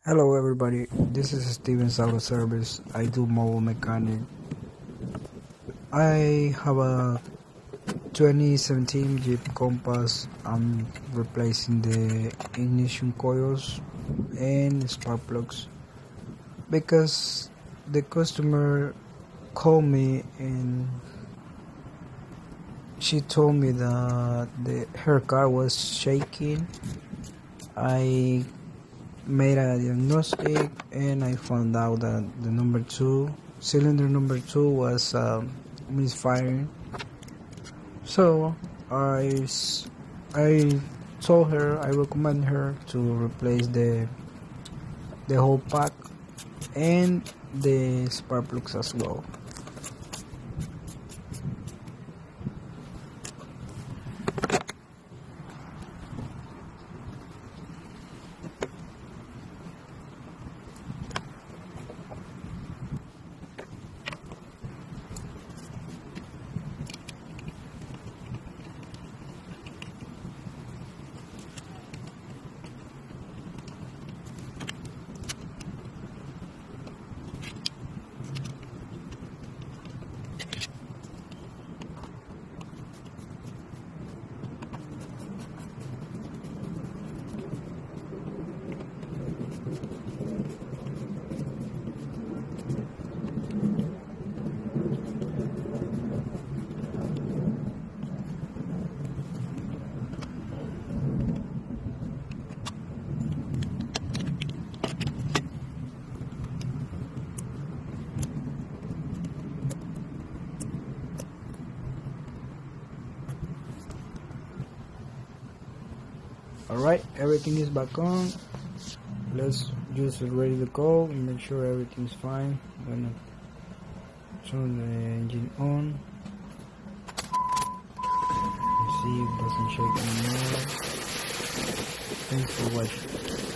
Hello everybody, this is Steven Auto Service. I do mobile mechanic. I have a 2017 Jeep Compass. I'm replacing the ignition coils and spark plugs because the customer called me and she told me that her car was shaking. I made a diagnostic and I found out that the cylinder number two was misfiring. So I told her, I recommend her to replace the whole pack and the spark plugs as well. Alright, everything is back on. Let's just ready to go and make sure everything's fine. I'm gonna turn the engine on. See if it doesn't shake anymore. Thanks for watching.